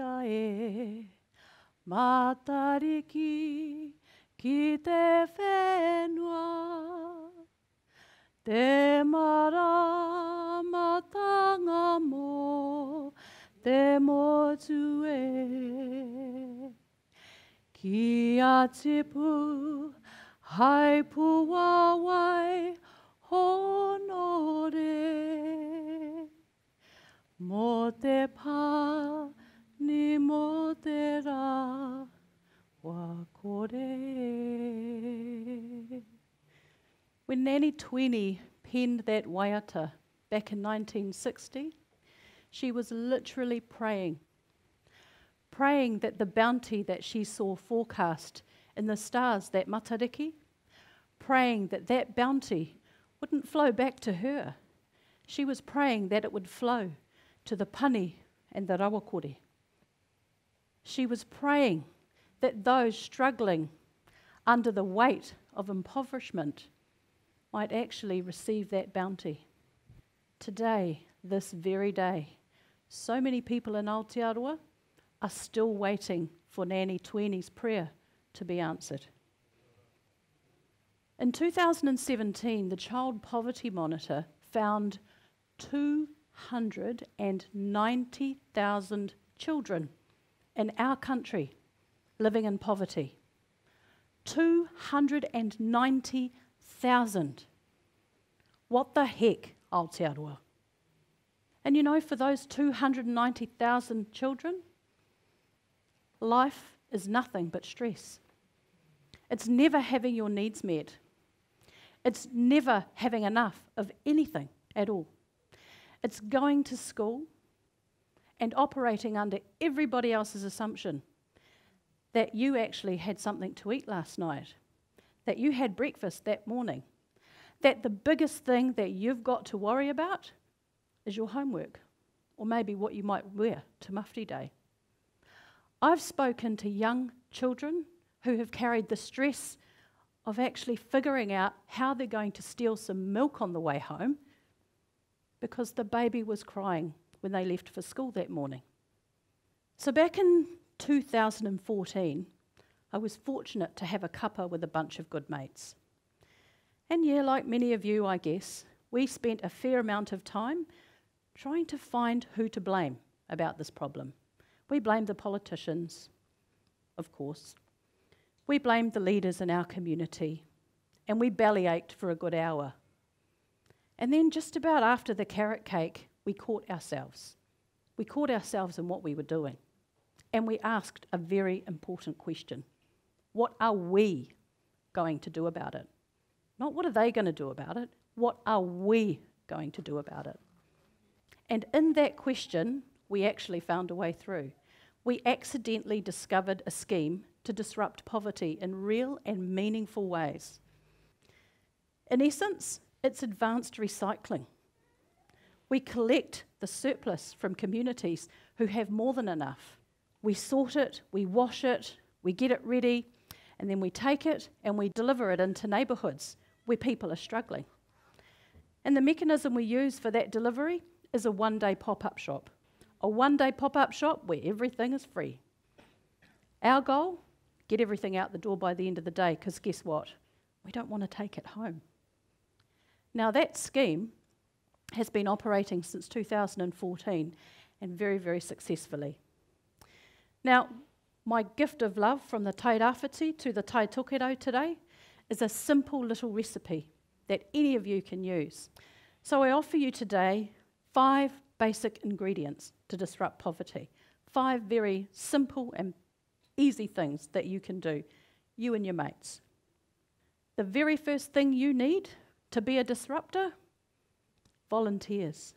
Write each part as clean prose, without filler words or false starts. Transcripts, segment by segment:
ia e, matariki ki te whenua, te maramatanga mō te motu e. Ki a tipu hai puawai honore, mō te pā ni mō te rā wakore. When Ngāti penned that waiata back in 1960, she was literally praying that the bounty that she saw forecast in the stars, that matariki, praying that that bounty wouldn't flow back to her. She was praying that it would flow to the pani and the rawakore. She was praying that those struggling under the weight of impoverishment might actually receive that bounty. Today, this very day, so many people in Aotearoa are still waiting for Ngāti prayer to be answered. In 2017, the Child Poverty Monitor found 290,000 children in our country living in poverty. 290,000. What the heck, Aotearoa? And you know, for those 290,000 children, life is nothing but stress. It's never having your needs met. It's never having enough of anything at all. It's going to school and operating under everybody else's assumption that you actually had something to eat last night, that you had breakfast that morning, that the biggest thing that you've got to worry about is your homework, or maybe what you might wear to Mufti Day. I've spoken to young children who have carried the stress of actually figuring out how they're going to steal some milk on the way home because the baby was crying when they left for school that morning. So back in 2014, I was fortunate to have a cuppa with a bunch of good mates. And yeah, like many of you, I guess, we spent a fair amount of time trying to find who to blame about this problem. We blamed the politicians, of course. We blamed the leaders in our community, and we bellyached for a good hour. And then just about after the carrot cake, we caught ourselves. We caught ourselves in what we were doing. And we asked a very important question. What are we going to do about it? Not what are they going to do about it, what are we going to do about it? And in that question, we actually found a way through. We accidentally discovered a scheme to disrupt poverty in real and meaningful ways. In essence, it's advanced recycling. We collect the surplus from communities who have more than enough. We sort it, we wash it, we get it ready, and then we take it and we deliver it into neighbourhoods where people are struggling. And the mechanism we use for that delivery is a one-day pop-up shop. A one-day pop-up shop where everything is free. Our goal, get everything out the door by the end of the day, because guess what? We don't want to take it home. Now that scheme has been operating since 2014 and very, very successfully. Now, my gift of love from the Tairāwhiti to the Tai Tokerau today is a simple little recipe that any of you can use. So I offer you today 5 basic ingredients to disrupt poverty. 5 very simple and easy things that you can do, you and your mates. The very first thing you need to be a disruptor, volunteers.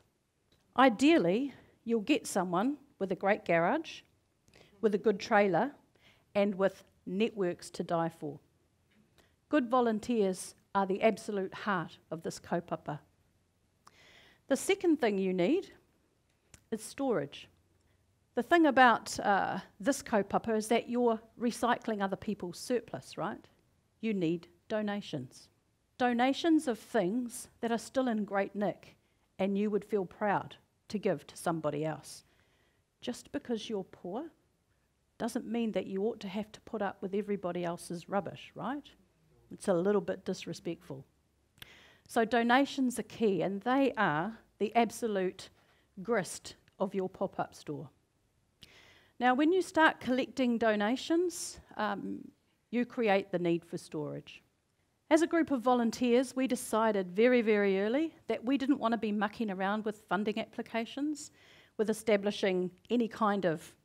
Ideally, you'll get someone with a great garage, with a good trailer, and with networks to die for. Good volunteers are the absolute heart of this kaupapa. The second thing you need is storage. The thing about this kaupapa is that you're recycling other people's surplus, right? You need donations. Donations of things that are still in great nick and you would feel proud to give to somebody else. just because you're poor doesn't mean that you ought to have to put up with everybody else's rubbish, right? It's a little bit disrespectful. So donations are key, and they are the absolute grist of your pop-up store. Now, when you start collecting donations, you create the need for storage. As a group of volunteers, we decided very, very early that we didn't want to be mucking around with funding applications, with establishing any kind of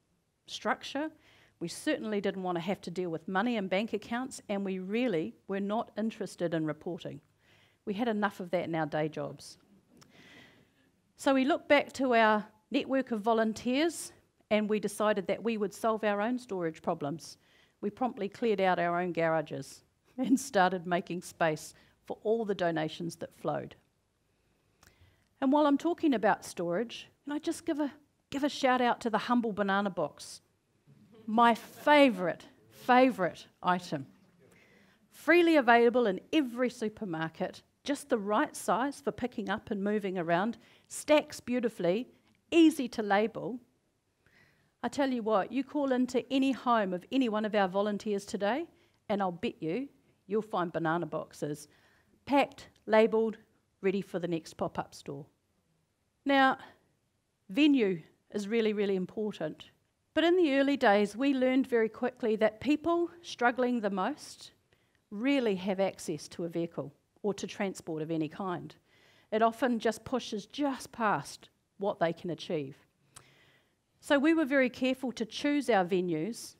structure. We certainly didn't want to have to deal with money and bank accounts, and we really were not interested in reporting. We had enough of that in our day jobs. So we looked back to our network of volunteers, and we decided that we would solve our own storage problems. We promptly cleared out our own garages and started making space for all the donations that flowed. And while I'm talking about storage, can I just give a shout out to the humble banana box? My favourite item. Freely available in every supermarket, just the right size for picking up and moving around, stacks beautifully, easy to label. I tell you what, you call into any home of any one of our volunteers today, and I'll bet you'll find banana boxes, packed, labelled, ready for the next pop-up store. Now, venue is really, really important. But in the early days, we learned very quickly that people struggling the most rarely have access to a vehicle or to transport of any kind. It often just pushes just past what they can achieve. So we were very careful to choose our venues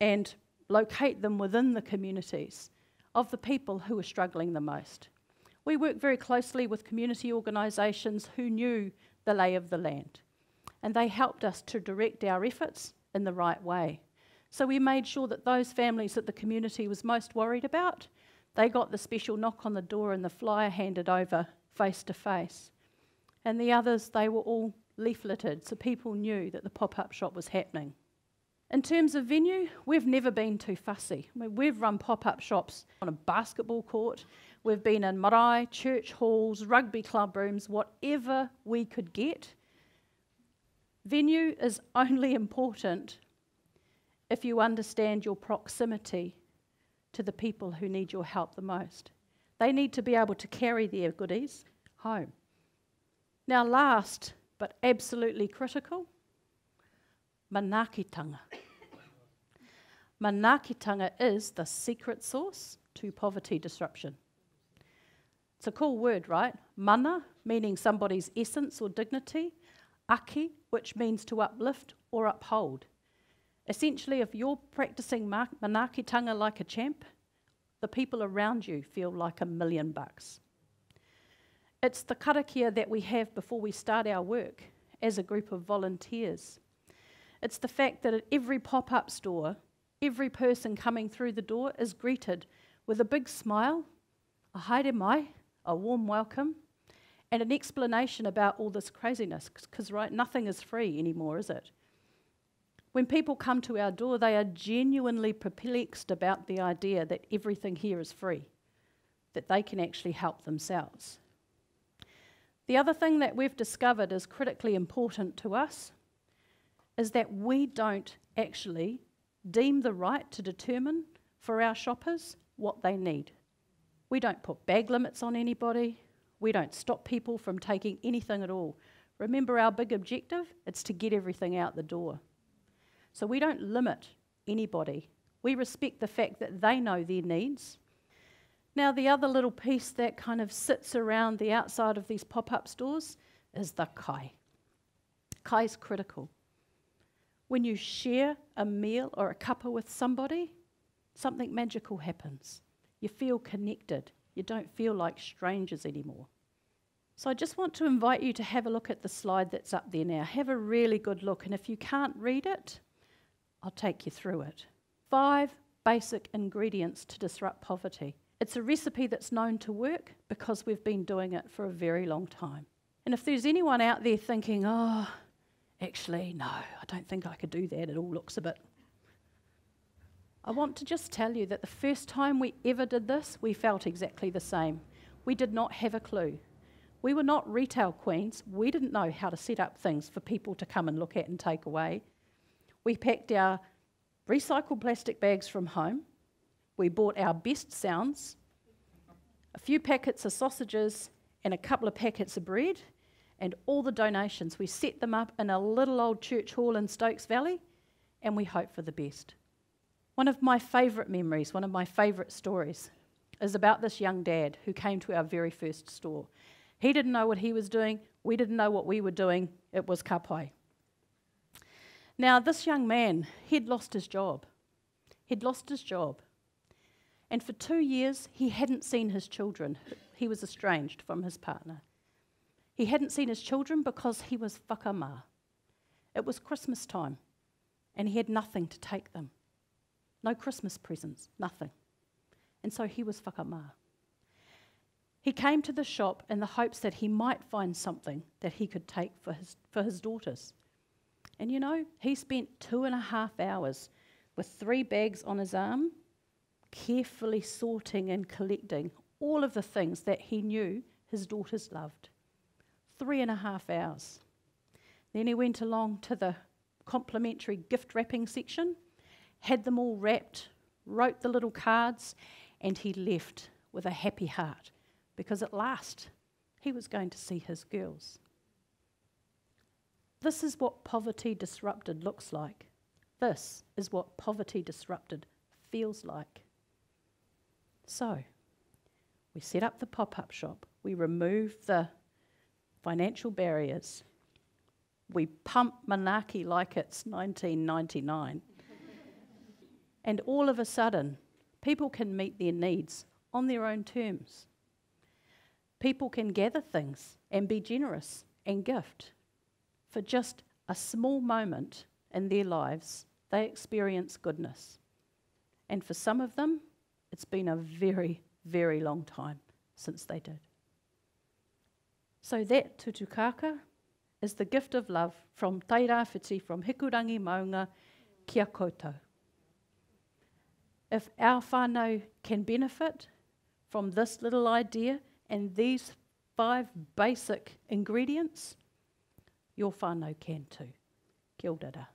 and locate them within the communities of the people who were struggling the most. We worked very closely with community organisations who knew the lay of the land, and they helped us to direct our efforts in the right way. So we made sure that those families that the community was most worried about, they got the special knock on the door and the flyer handed over face to face. And the others, they were all leafleted, so people knew that the pop-up shop was happening. In terms of venue, we've never been too fussy. I mean, we've run pop-up shops on a basketball court, we've been in marae, church halls, rugby club rooms, whatever we could get. Venue is only important if you understand your proximity to the people who need your help the most. They need to be able to carry their goodies home. Now, last but absolutely critical, manaakitanga. Manaakitanga is the secret sauce to poverty disruption. It's a cool word, right? Mana, meaning somebody's essence or dignity. Aki, which means to uplift or uphold. Essentially, if you're practicing manaakitanga like a champ, the people around you feel like $1 million. It's the karakia that we have before we start our work as a group of volunteers. It's the fact that at every pop-up store, every person coming through the door is greeted with a big smile, a haere mai, a warm welcome, and an explanation about all this craziness, because right, nothing is free anymore, is it? When people come to our door, they are genuinely perplexed about the idea that everything here is free, that they can actually help themselves. The other thing that we've discovered is critically important to us is that we don't actually deem the right to determine for our shoppers what they need. We don't put bag limits on anybody. We don't stop people from taking anything at all. Remember our big objective? It's to get everything out the door. So we don't limit anybody. We respect the fact that they know their needs. Now, the other little piece that kind of sits around the outside of these pop-up stores is the kai. Kai is critical. When you share a meal or a cuppa with somebody, something magical happens. You feel connected. You don't feel like strangers anymore. So I just want to invite you to have a look at the slide that's up there now. Have a really good look, and if you can't read it, I'll take you through it. 5 basic ingredients to disrupt poverty. It's a recipe that's known to work because we've been doing it for a very long time. And if there's anyone out there thinking, oh, actually, no, I don't think I could do that, it all looks a bit... I want to just tell you that the first time we ever did this, we felt exactly the same. We did not have a clue. We were not retail queens. We didn't know how to set up things for people to come and look at and take away. We packed our recycled plastic bags from home. We bought our best sounds, a few packets of sausages and a couple of packets of bread, and all the donations. We set them up in a little old church hall in Stokes Valley, and we hoped for the best. One of my favourite memories, one of my favourite stories, is about this young dad who came to our very first store. He didn't know what he was doing. We didn't know what we were doing. It was ka pai. Now, this young man, he'd lost his job. He'd lost his job. And for 2 years, he hadn't seen his children. He was estranged from his partner. He hadn't seen his children because he was whakamā. It was Christmas time, and he had nothing to take them. No Christmas presents, nothing. And so he was whakamā. He came to the shop in the hopes that he might find something that he could take for his daughters. And you know, he spent 2.5 hours with 3 bags on his arm, carefully sorting and collecting all of the things that he knew his daughters loved. 3.5 hours. Then he went along to the complimentary gift wrapping section, had them all wrapped, wrote the little cards, and he left with a happy heart because at last he was going to see his girls. This is what poverty disrupted looks like. This is what poverty disrupted feels like. So, we set up the pop-up shop, we remove the financial barriers, we pump manaaki like it's 1999, and all of a sudden, people can meet their needs on their own terms. People can gather things and be generous and gift. For just a small moment in their lives, they experience goodness. And for some of them, it's been a very, very long time since they did. So that tutukaka is the gift of love from Tairāwhiti, from Hikurangi Maunga, kia koutou. If our whānau can benefit from this little idea and these 5 basic ingredients, your whānau can too. Kia ora.